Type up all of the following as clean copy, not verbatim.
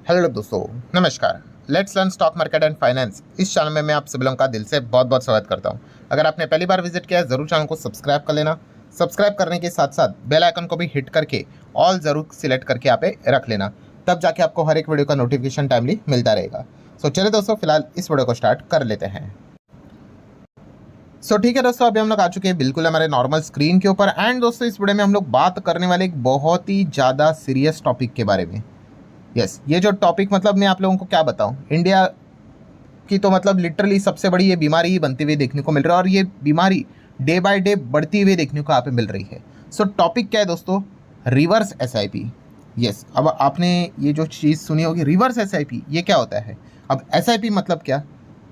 Hello दोस्तों, नमस्कार। Let's learn stock market and finance. इस चैनल में मैं आप सभी लोगों का दिल से बहुत बहुत स्वागत करता हूं। अगर आपने पहली बार विजिट किया है ज़रूर चैनल को सब्सक्राइब कर लेना। सब्सक्राइब करने के साथ साथ बेल आइकन को भी हिट करके ऑल ज़रूर सिलेक्ट करके यहाँ पे रख लेना, तब जाके आपको हर एक वीडियो का नोटिफिकेशन टाइमली मिलता रहेगा। सो चलिए दोस्तों, फिलहाल इस वीडियो को स्टार्ट कर लेते हैं। ठीक है दोस्तों, अभी हम लोग आ चुके हैं बिल्कुल हमारे नॉर्मल स्क्रीन के ऊपर। एंड दोस्तों, इस वीडियो में हम लोग बात करने वाले एक बहुत ही ज़्यादा सीरियस टॉपिक के बारे में। ये जो टॉपिक मतलब मैं आप लोगों को क्या बताऊं, इंडिया की तो मतलब लिटरली सबसे बड़ी ये बीमारी ही बनती हुई देखने को मिल रहा है, और ये बीमारी डे बाय डे बढ़ती हुई देखने को यहाँ पे मिल रही है। टॉपिक क्या है दोस्तों? Reverse SIP. अब आपने ये जो चीज़ सुनी होगी रिवर्स एसआईपी, ये क्या होता है? अब एसआईपी मतलब क्या?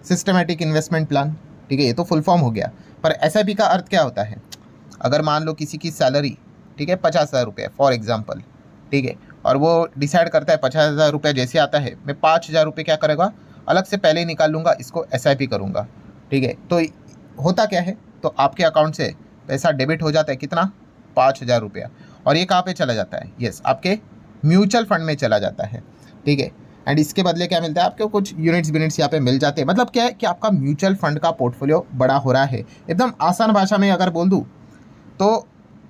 Systematic investment plan. ठीक है, ये तो फुल फॉर्म हो गया, पर एसआईपी का अर्थ क्या होता है? अगर मान लो किसी की सैलरी, ठीक है, 50,000 रुपये फॉर एग्जाम्पल, ठीक है, और वो डिसाइड करता है 50,000 रुपये जैसे आता है मैं 5,000 रुपये क्या करेगा, अलग से पहले ही निकाल लूँगा, इसको एसआईपी करूँगा। ठीक है, तो होता क्या है, तो आपके अकाउंट से पैसा डेबिट हो जाता है, कितना? 5,000 रुपया, और ये कहाँ पे चला जाता है? आपके म्यूचुअल फंड में चला जाता है। ठीक है, एंड इसके बदले क्या मिलता है आपको? कुछ यूनिट्स यहाँ पे मिल जाते हैं। मतलब क्या है कि आपका म्यूचुअल फंड का पोर्टफोलियो बड़ा हो रहा है। एकदम आसान भाषा में अगर बोल दूँ तो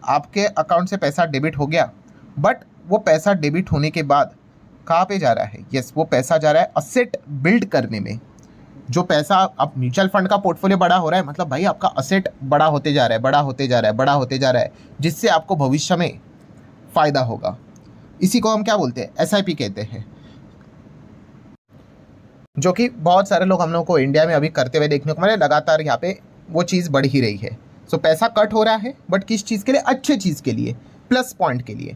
आपके अकाउंट से पैसा डेबिट हो गया, बट वो पैसा डेबिट होने के बाद कहाँ पे जा रहा है? वो पैसा जा रहा है असेट बिल्ड करने में। जो पैसा अब म्यूचुअल फंड का पोर्टफोलियो बड़ा हो रहा है, मतलब भाई आपका असेट बड़ा होते जा रहा है, बड़ा होते जा रहा है, बड़ा होते जा रहा है, जिससे आपको भविष्य में फ़ायदा होगा। इसी को हम क्या बोलते हैं? एसआईपी कहते हैं, जो कि बहुत सारे लोग हम लोगों को इंडिया में अभी करते हुए देखने को मिले। लगातार यहाँ पे वो चीज़ बढ़ ही रही है। पैसा कट हो रहा है, बट किस चीज़ के लिए? अच्छे चीज़ के लिए, प्लस पॉइंट के लिए।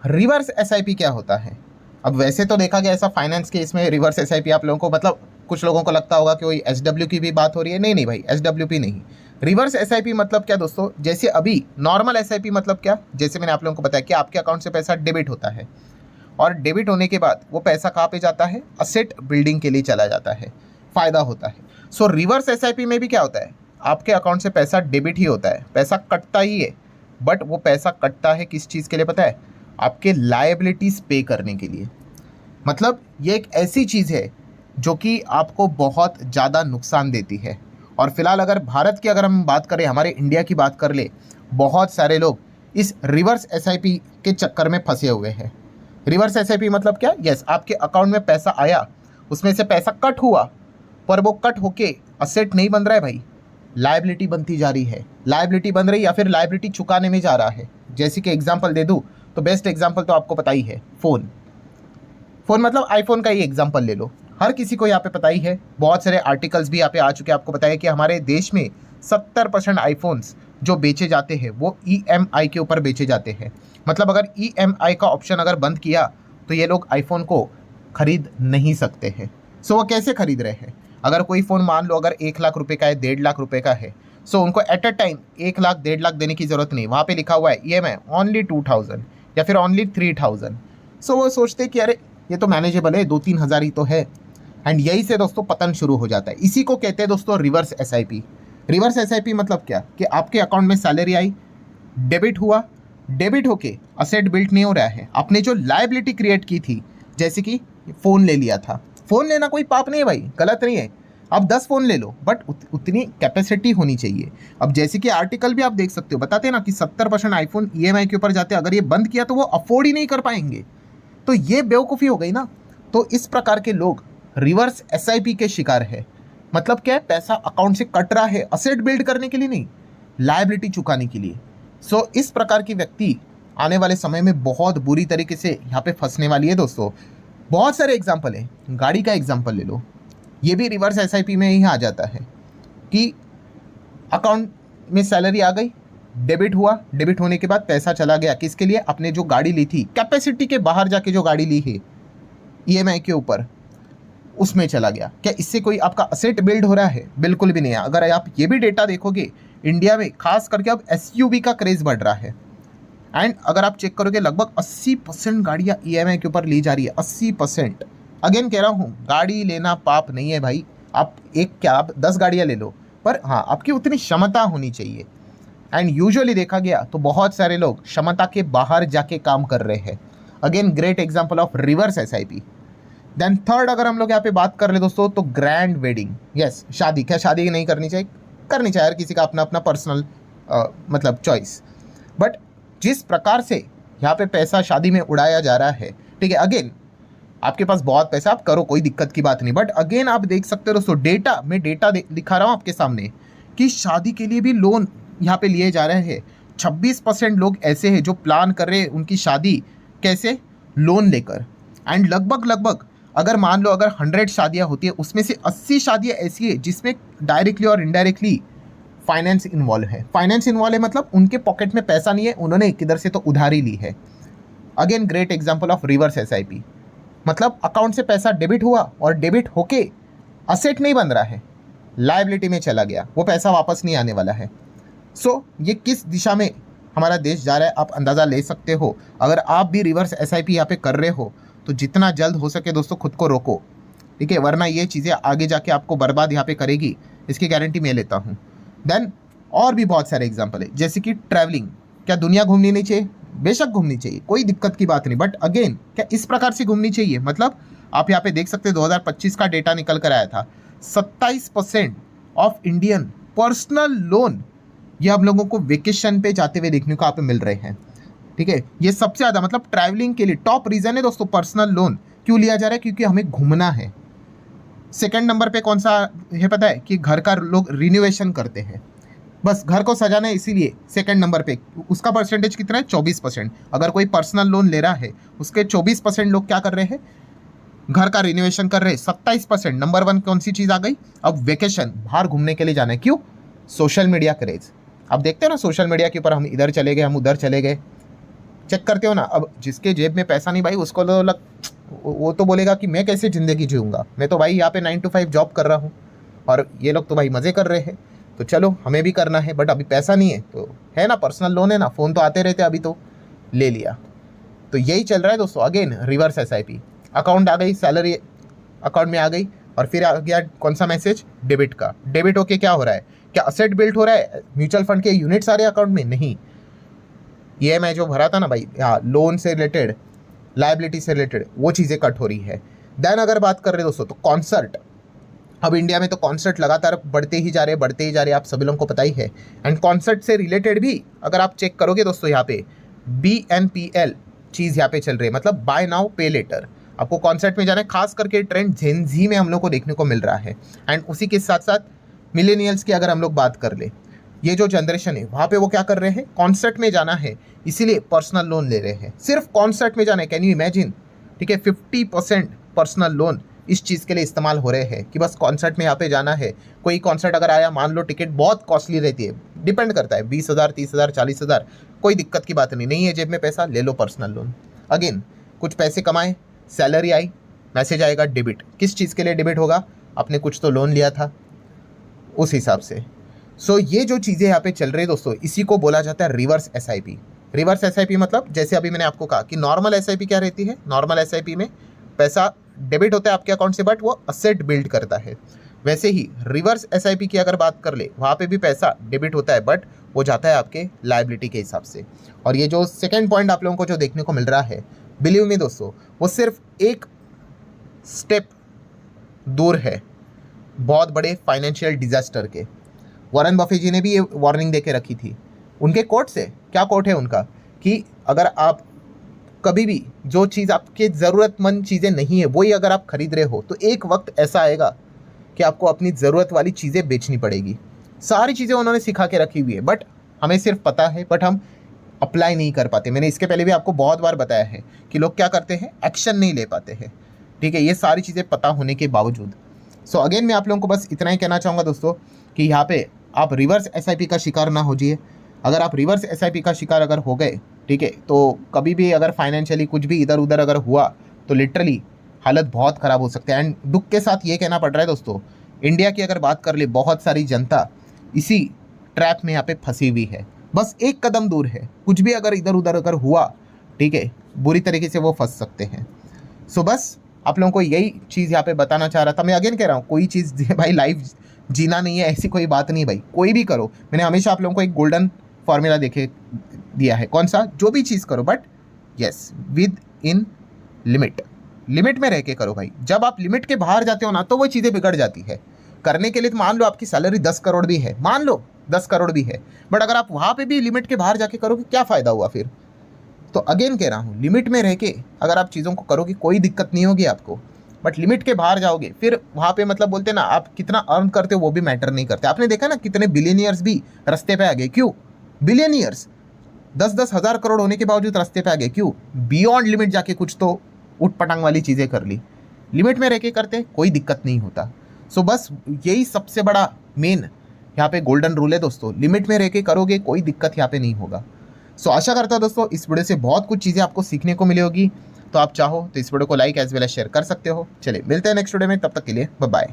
रिवर्स एसआईपी क्या होता है? अब वैसे तो देखा गया ऐसा फाइनेंस के इसमें रिवर्स एसआईपी आप लोगों को, मतलब कुछ लोगों को लगता होगा कि वही एसडब्ल्यू की भी बात हो रही है। नहीं नहीं भाई, एसडब्ल्यू नहीं। रिवर्स एसआईपी मतलब क्या दोस्तों? जैसे अभी नॉर्मल एसआईपी मतलब क्या, जैसे मैंने आप लोगों को बताया कि आपके अकाउंट से पैसा डेबिट होता है, और डेबिट होने के बाद वो पैसा कहाँ पे जाता है? असेट बिल्डिंग के लिए चला जाता है, फ़ायदा होता है। रिवर्स एसआईपी में भी क्या होता है? आपके अकाउंट से पैसा डेबिट ही होता है, पैसा कटता ही है, बट वो पैसा कटता है किस चीज़ के लिए पता है? आपके लायबिलिटीज़ पे करने के लिए। मतलब ये एक ऐसी चीज़ है जो कि आपको बहुत ज़्यादा नुकसान देती है। और फिलहाल अगर भारत की अगर हम बात करें, हमारे इंडिया की बात कर ले, बहुत सारे लोग इस रिवर्स एसआईपी के चक्कर में फंसे हुए हैं। रिवर्स एसआईपी मतलब क्या? आपके अकाउंट में पैसा आया, उसमें से पैसा कट हुआ, पर वो कट होके असेट नहीं बन रहा है भाई, लायबिलिटी बनती जा रही है। लायबिलिटी बन रही, या फिर लायबिलिटी चुकाने में जा रहा है। जैसे कि एग्जांपल दे दूं तो बेस्ट एग्जांपल तो आपको पता ही है, फ़ोन मतलब आईफोन का ही एग्जांपल ले लो। हर किसी को यहाँ पे पता ही है, बहुत सारे आर्टिकल्स भी यहाँ पे आ चुके हैं। आपको पता है कि हमारे देश में 70% आईफोन्स जो बेचे जाते हैं वो ईएमआई के ऊपर बेचे जाते हैं। मतलब अगर ईएमआई का ऑप्शन अगर बंद किया तो ये लोग आईफोन को खरीद नहीं सकते हैं। वो कैसे खरीद रहे हैं? अगर कोई फ़ोन मान लो अगर 1 लाख रुपए का है, 1.5 लाख रुपए का है, उनको at a time 1 lakh 1.5 lakh देने की ज़रूरत नहीं। वहाँ पे लिखा हुआ है ईएमआई ओनली 2,000 या फिर ओनली 3,000। वो सोचते कि अरे ये तो मैनेजेबल है, 2-3 हज़ार ही तो है। एंड यही से दोस्तों पतन शुरू हो जाता है। इसी को कहते हैं दोस्तों रिवर्स एसआईपी। रिवर्स एसआईपी मतलब क्या कि आपके अकाउंट में सैलरी आई, डेबिट हुआ, डेबिट होके असेट बिल्ट नहीं हो रहा है। आपने जो लायबिलिटी क्रिएट की थी, जैसे कि फ़ोन ले लिया था, फ़ोन लेना कोई पाप नहीं है भाई, गलत नहीं है। आप 10 फ़ोन ले लो, बट उतनी कैपेसिटी होनी चाहिए। अब जैसे कि आर्टिकल भी आप देख सकते हो, बताते हैं ना कि 70% आईफोन ईएमआई के ऊपर जाते हैं। अगर ये बंद किया तो वो अफोर्ड ही नहीं कर पाएंगे, तो ये बेवकूफ़ी हो गई ना। तो इस प्रकार के लोग रिवर्स एसआईपी के शिकार है। मतलब क्या है? पैसा अकाउंट से कट रहा है असेट बिल्ड करने के लिए नहीं, लायबिलिटी चुकाने के लिए। इस प्रकार की व्यक्ति आने वाले समय में बहुत बुरी तरीके से यहाँ पे फंसने वाली है दोस्तों। बहुत सारे एग्जाम्पल हैं, गाड़ी का एग्जाम्पल ले लो, ये भी रिवर्स एसआईपी में ही आ जाता है कि अकाउंट में सैलरी आ गई, डेबिट हुआ, डेबिट होने के बाद पैसा चला गया किसके लिए? आपने जो गाड़ी ली थी, कैपेसिटी के बाहर जाके जो गाड़ी ली है ईएमआई के ऊपर, उसमें चला गया। क्या इससे कोई आपका असेट बिल्ड हो रहा है? बिल्कुल भी नहीं है। अगर आप ये भी डेटा देखोगे, इंडिया में खास करके अब एसयूवी का क्रेज बढ़ रहा है। एंड अगर आप चेक करोगे लगभग 80% गाड़ियाँ ईएमआई के ऊपर ली जा रही है। 80%। अगेन कह रहा हूँ, गाड़ी लेना पाप नहीं है भाई। आप आप 10 गाड़ियाँ ले लो, पर हाँ आपकी उतनी क्षमता होनी चाहिए। एंड यूजुअली देखा गया तो बहुत सारे लोग क्षमता के बाहर जाके काम कर रहे हैं। Again great example of reverse SIP. Then third अगर हम लोग यहाँ पे बात कर ले दोस्तों तो ग्रैंड वेडिंग। यस, शादी, क्या शादी नहीं करनी चाहिए? करनी चाहिए, हर किसी का अपना अपना पर्सनल मतलब चॉइस। बट जिस प्रकार से यहाँ पे पैसा शादी में उड़ाया जा रहा है, ठीक है, अगेन आपके पास बहुत पैसा, आप करो, कोई दिक्कत की बात नहीं। बट अगेन आप देख सकते हो दोस्तों, डेटा मैं डेटा दिखा रहा हूँ आपके सामने कि शादी के लिए भी लोन यहाँ पे लिए जा रहे हैं। 26% लोग ऐसे हैं जो प्लान कर रहे हैं उनकी शादी कैसे, लोन लेकर। एंड लगभग अगर मान लो अगर 100 शादियाँ होती है, उसमें से 80 शादियाँ ऐसी है जिसमें डायरेक्टली और इनडायरेक्टली फाइनेंस इन्वॉल्व है। फाइनेंस इन्वॉल्व है मतलब उनके पॉकेट में पैसा नहीं है, उन्होंने किधर से तो उधारी ली है। Again great example of reverse SIP, मतलब अकाउंट से पैसा डेबिट हुआ और डेबिट होके असेट नहीं बन रहा है, लायबिलिटी में चला गया, वो पैसा वापस नहीं आने वाला है। सो ये किस दिशा में हमारा देश जा रहा है आप अंदाज़ा ले सकते हो। अगर आप भी रिवर्स एसआईपी यहाँ पे कर रहे हो तो जितना जल्द हो सके दोस्तों खुद को रोको, ठीक है, वरना ये चीज़ें आगे जाके आपको बर्बाद यहाँ पे करेगी, इसकी गारंटी मैं लेता हूँ। देन और भी बहुत सारे एग्जाम्पल है, जैसे कि ट्रैवलिंग। क्या दुनिया घूमनी नहीं चाहिए? बेशक घूमनी चाहिए, कोई दिक्कत की बात नहीं। बट अगेन क्या इस प्रकार से घूमनी चाहिए? मतलब आप यहाँ पे देख सकते हैं 2025 का डेटा निकल कर आया था, 27% ऑफ इंडियन पर्सनल लोन ये हम लोगों को वेकेशन पे जाते हुए देखने को आप मिल रहे हैं, ठीक है। ये सबसे ज़्यादा मतलब ट्रैवलिंग के लिए टॉप रीज़न है दोस्तों, पर्सनल लोन क्यों लिया जा रहा है? क्योंकि हमें घूमना है। सेकंड नंबर पे कौन सा है पता है? कि घर का लोग रिनोवेशन करते हैं, बस घर को सजाना है, इसीलिए सेकंड नंबर पे उसका परसेंटेज कितना है? 24%। अगर कोई पर्सनल लोन ले रहा है उसके 24% लोग क्या कर रहे हैं? घर का रिनोवेशन कर रहे हैं। 27% नंबर 1 कौन सी चीज़ आ गई? अब वेकेशन, बाहर घूमने के लिए जाना है। क्यों? Social media craze. अब देखते हो ना सोशल मीडिया के ऊपर, हम इधर चले गए, हम उधर चले गए, चेक करते हो ना। अब जिसके जेब में पैसा नहीं भाई, उसको तो वो तो बोलेगा कि मैं कैसे ज़िंदगी जीऊँगा, मैं तो भाई यहाँ पे 9 to 5 जॉब कर रहा हूँ और ये लोग तो भाई मज़े कर रहे हैं, तो चलो हमें भी करना है। बट अभी पैसा नहीं है तो है ना, पर्सनल लोन है ना, फ़ोन तो आते रहते, अभी तो ले लिया। तो यही चल रहा है दोस्तों। अगेन रिवर्स एसआईपी, अकाउंट आ गई, सैलरी अकाउंट में आ गई और फिर आ गया कौन सा मैसेज? डेबिट का। डेबिट होके क्या हो रहा है? क्या असेट बिल्ड हो रहा है? म्यूचुअल फंड के यूनिट्स आ रहे हैं अकाउंट में? नहीं। ये मैं जो भरा था ना भाई, हाँ, लोन से रिलेटेड, लाइबिलिटी से रिलेटेड, वो चीज़ें कट हो रही है। देन अगर बात कर रहे हैं दोस्तों तो कॉन्सर्ट, अब इंडिया में तो कॉन्सर्ट लगातार बढ़ते ही जा रहे, आप सभी लोगों को पता ही है। एंड कॉन्सर्ट से रिलेटेड भी अगर आप चेक करोगे दोस्तों, यहाँ पे BNPL चीज़ यहाँ पे चल रही है, मतलब बाय नाउ पे लेटर। आपको कॉन्सर्ट में जाना है, खास करके ट्रेंड जेन ज़ी में हम लोग को देखने को मिल रहा है। एंड उसी के साथ साथ मिलेनियल्स की अगर हम लोग बात कर ले, ये जो जनरेशन है वहाँ पे वो क्या कर रहे हैं? कॉन्सर्ट में जाना है, इसीलिए पर्सनल लोन ले रहे हैं। सिर्फ कॉन्सर्ट में जाना है, कैन यू इमेजिन, ठीक है। 50% पर्सनल लोन इस चीज़ के लिए इस्तेमाल हो रहे हैं कि बस कॉन्सर्ट में यहाँ पे जाना है। कोई कॉन्सर्ट अगर आया, मान लो टिकट बहुत कॉस्टली रहती है, डिपेंड करता है 20,000, 30,000, 40,000, कोई दिक्कत की बात नहीं है जेब में पैसा, ले लो पर्सनल लोन। अगेन कुछ पैसे कमाए, सैलरी आई, मैसेज आएगा डेबिट। किस चीज़ के लिए डेबिट होगा? आपने कुछ तो लोन लिया था, उस हिसाब से। सो ये जो चीज़ें यहाँ पे चल रही है दोस्तों, इसी को बोला जाता है रिवर्स एसआईपी। रिवर्स एसआईपी मतलब जैसे अभी मैंने आपको कहा कि नॉर्मल एसआईपी क्या रहती है? नॉर्मल एसआईपी में पैसा डेबिट होता है आपके अकाउंट से, बट वो असेट बिल्ड करता है। वैसे ही रिवर्स एसआईपी की अगर बात कर ले, वहाँ पे भी पैसा डेबिट होता है, बट वो जाता है आपके लायबिलिटी के हिसाब से। और ये जो सेकेंड पॉइंट आप लोगों को जो देखने को मिल रहा है, बिलीव मी दोस्तों, वो सिर्फ एक स्टेप दूर है बहुत बड़े फाइनेंशियल डिजास्टर के। वॉरेन बफे जी ने भी ये वार्निंग देके रखी थी उनके कोट से। क्या कोट है उनका? कि अगर आप कभी भी जो चीज़ आपके ज़रूरतमंद चीज़ें नहीं है वही अगर आप खरीद रहे हो, तो एक वक्त ऐसा आएगा कि आपको अपनी ज़रूरत वाली चीज़ें बेचनी पड़ेगी। सारी चीज़ें उन्होंने सिखा के रखी हुई है, बट हमें सिर्फ पता है, बट हम अप्लाई नहीं कर पाते। मैंने इसके पहले भी आपको बहुत बार बताया है कि लोग क्या करते हैं, एक्शन नहीं ले पाते हैं, ठीक है, ये सारी चीज़ें पता होने के बावजूद। सो अगेन मैं आप लोगों को बस इतना ही कहना चाहूँगा दोस्तों कि यहाँ पे आप रिवर्स एसआईपी का शिकार ना हो जाइए। अगर आप रिवर्स एसआईपी का शिकार अगर हो गए, ठीक है, तो कभी भी अगर फाइनेंशियली कुछ भी इधर उधर अगर हुआ तो लिटरली हालत बहुत ख़राब हो सकती है। एंड दुख के साथ ये कहना पड़ रहा है दोस्तों, इंडिया की अगर बात कर ले, बहुत सारी जनता इसी ट्रैप में यहाँ पे फंसी हुई है। बस एक कदम दूर है, कुछ भी अगर इधर उधर अगर हुआ, ठीक है, बुरी तरीके से वो फंस सकते हैं। सो बस आप लोगों को यही चीज़ यहाँ पे बताना चाह रहा था। मैं अगेन कह रहा हूँ, कोई चीज़ भाई लाइफ जीना नहीं है ऐसी कोई बात नहीं भाई, कोई भी करो। मैंने हमेशा आप लोगों को एक गोल्डन फॉर्मूला देखे दिया है, कौन सा? जो भी चीज़ करो but yes, with in limit. Limit में रह के करो भाई। जब आप लिमिट के बाहर जाते हो ना तो वो चीज़ें बिगड़ जाती है। करने के लिए तो मान लो आपकी सैलरी 10 करोड़ भी है, मान लो 10 करोड़ भी है, बट अगर आप वहाँ पे भी लिमिट के बाहर जाके करोगे क्या फ़ायदा हुआ फिर। तो अगेन कह रहा हूँ, लिमिट में रह के अगर आप चीज़ों को करोगे कोई दिक्कत नहीं होगी आपको, बट लिमिट के बाहर जाओगे फिर वहाँ पे मतलब बोलते हैं ना, आप कितना अर्न करते हो वो भी मैटर नहीं करते। आपने देखा ना कितने बिलियनियर्स भी रास्ते पे आ गए, क्यों? बिलियनियर्स 10-10 हज़ार करोड़ होने के बावजूद रास्ते पे आ गए, क्यों? बियॉन्ड लिमिट जाके कुछ तो उठ पटांग वाली चीज़ें कर ली। लिमिट में रह के करते कोई दिक्कत नहीं होता। सो बस यही सबसे बड़ा मेन यहाँ पे गोल्डन रूल है दोस्तों, लिमिट में रह के करोगे कोई दिक्कत यहाँ पे नहीं होगा। सो आशा करता हूँ दोस्तों इस वीडियो से बहुत कुछ चीज़ें आपको सीखने को मिली होगी। तो आप चाहो तो इस वीडियो को like as well as share कर सकते हो। चलिए मिलते हैं नेक्स्ट वीडियो में, तब तक के लिए बाय बाय।